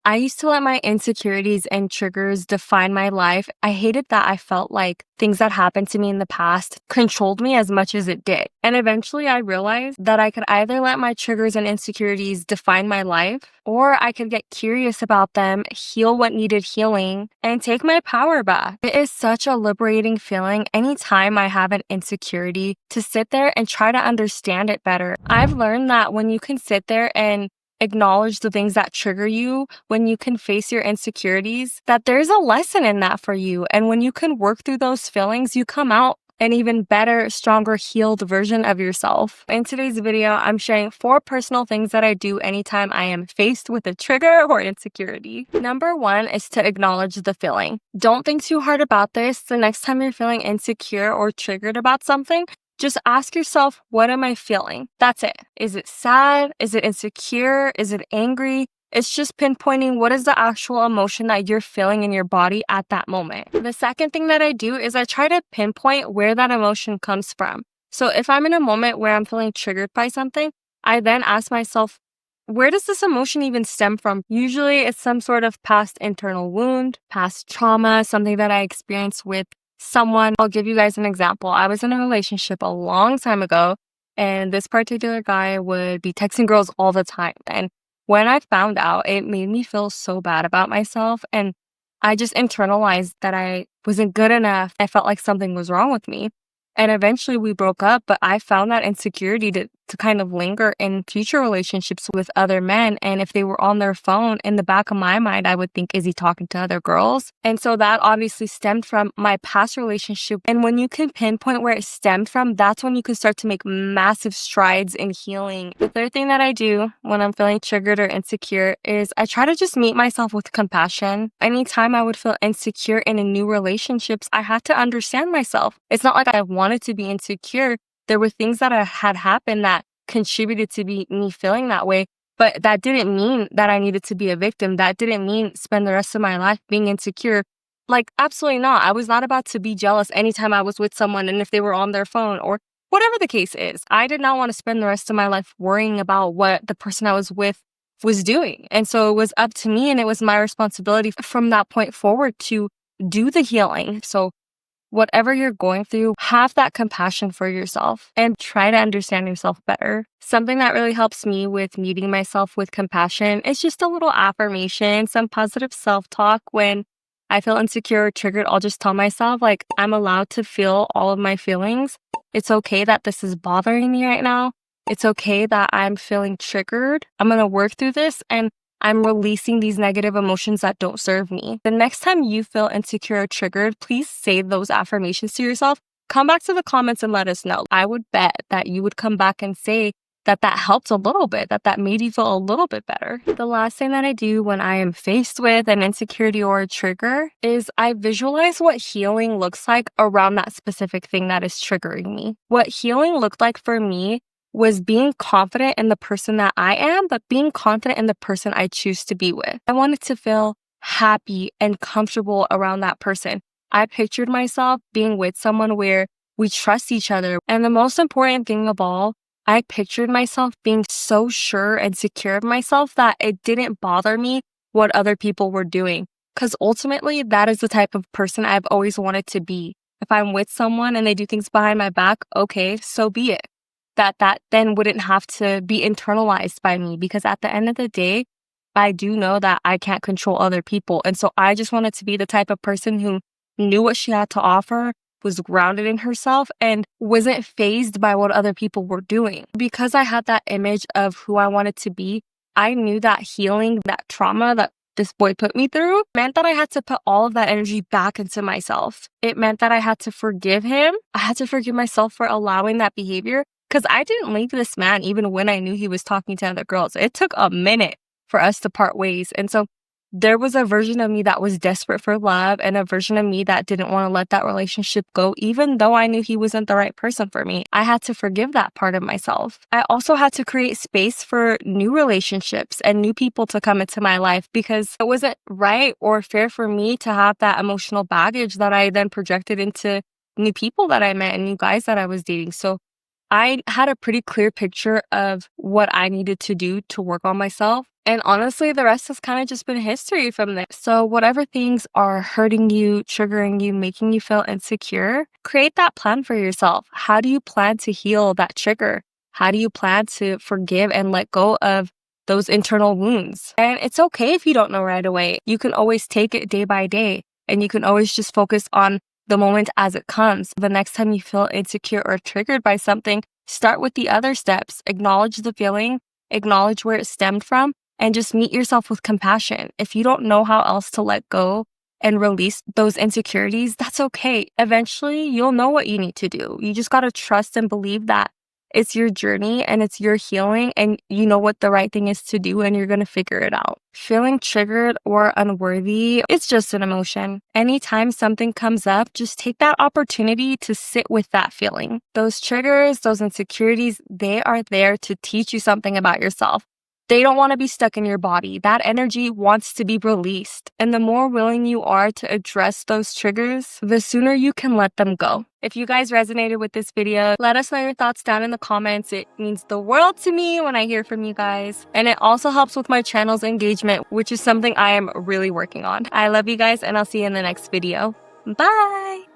I used to let my insecurities and triggers define my life. I hated that I felt like things that happened to me in the past controlled me as much as it did. And eventually I realized that I could either let my triggers and insecurities define my life, or I could get curious about them, heal what needed healing, and take my power back. It is such a liberating feeling anytime I have an insecurity to sit there and try to understand it better. I've learned that when you can sit there and acknowledge the things that trigger you, when you can face your insecurities, that there's a lesson in that for you. And when you can work through those feelings, you come out an even better, stronger, healed version of yourself. In today's video, I'm sharing 4 personal things that I do anytime I am faced with a trigger or insecurity. Number 1 is to acknowledge the feeling. Don't think too hard about this. The next time you're feeling insecure or triggered about something, just ask yourself, what am I feeling? That's it. Is it sad? Is it insecure? Is it angry? It's just pinpointing what is the actual emotion that you're feeling in your body at that moment. The second thing that I do is I try to pinpoint where that emotion comes from. So if I'm in a moment where I'm feeling triggered by something, I then ask myself, where does this emotion even stem from? Usually it's some sort of past internal wound, past trauma, something that I experienced with someone. I'll give you guys an example. I was in a relationship a long time ago, and this particular guy would be texting girls all the time. And when I found out, it made me feel so bad about myself. And I just internalized that I wasn't good enough. I felt like something was wrong with me. And eventually we broke up, but I found that insecurity to kind of linger in future relationships with other men. And if they were on their phone, in the back of my mind, I would think, is he talking to other girls? And so that obviously stemmed from my past relationship. And when you can pinpoint where it stemmed from, that's when you can start to make massive strides in healing. The third thing that I do when I'm feeling triggered or insecure is I try to just meet myself with compassion. Anytime I would feel insecure in a new relationships, I had to understand myself. It's not like I wanted to be insecure. There were things that had happened that contributed to me feeling that way, but that didn't mean that I needed to be a victim. That didn't mean spend the rest of my life being insecure. Like, absolutely not. I was not about to be jealous anytime I was with someone and if they were on their phone or whatever the case is. I did not want to spend the rest of my life worrying about what the person I was with was doing. And so it was up to me, and it was my responsibility from that point forward to do the healing. So whatever you're going through, have that compassion for yourself and try to understand yourself better. Something that really helps me with meeting myself with compassion is just a little affirmation, some positive self-talk. When I feel insecure or triggered, I'll just tell myself, like, I'm allowed to feel all of my feelings. It's okay that this is bothering me right now. It's okay that I'm feeling triggered. I'm going to work through this, and I'm releasing these negative emotions that don't serve me. The next time you feel insecure or triggered, please say those affirmations to yourself. Come back to the comments and let us know. I would bet that you would come back and say that that helped a little bit, that made you feel a little bit better. The last thing that I do when I am faced with an insecurity or a trigger is I visualize what healing looks like around that specific thing that is triggering me. What healing looked like for me was being confident in the person that I am, but being confident in the person I choose to be with. I wanted to feel happy and comfortable around that person. I pictured myself being with someone where we trust each other. And the most important thing of all, I pictured myself being so sure and secure of myself that it didn't bother me what other people were doing. Because ultimately, that is the type of person I've always wanted to be. If I'm with someone and they do things behind my back, okay, so be it. That then wouldn't have to be internalized by me, because at the end of the day, I do know that I can't control other people. And so I just wanted to be the type of person who knew what she had to offer, was grounded in herself, and wasn't fazed by what other people were doing. Because I had that image of who I wanted to be, I knew that healing that trauma that this boy put me through meant that I had to put all of that energy back into myself. It meant that I had to forgive him. I had to forgive myself for allowing that behavior. Because I didn't leave this man even when I knew he was talking to other girls. It took a minute for us to part ways. And so there was a version of me that was desperate for love, and a version of me that didn't want to let that relationship go, even though I knew he wasn't the right person for me. I had to forgive that part of myself. I also had to create space for new relationships and new people to come into my life, because it wasn't right or fair for me to have that emotional baggage that I then projected into new people that I met and new guys that I was dating. So I had a pretty clear picture of what I needed to do to work on myself. And honestly, the rest has kind of just been history from there. So, whatever things are hurting you, triggering you, making you feel insecure, create that plan for yourself. How do you plan to heal that trigger? How do you plan to forgive and let go of those internal wounds? And it's okay if you don't know right away. You can always take it day by day, and you can always just focus on the moment as it comes. The next time you feel insecure or triggered by something, start with the other steps. Acknowledge the feeling, acknowledge where it stemmed from, and just meet yourself with compassion. If you don't know how else to let go and release those insecurities, that's okay. Eventually, you'll know what you need to do. You just got to trust and believe that it's your journey and it's your healing, and you know what the right thing is to do, and you're going to figure it out. Feeling triggered or unworthy, it's just an emotion. Anytime something comes up, just take that opportunity to sit with that feeling. Those triggers, those insecurities, they are there to teach you something about yourself. They don't want to be stuck in your body. That energy wants to be released. And the more willing you are to address those triggers, the sooner you can let them go. If you guys resonated with this video, let us know your thoughts down in the comments. It means the world to me when I hear from you guys. And it also helps with my channel's engagement, which is something I am really working on. I love you guys, and I'll see you in the next video. Bye!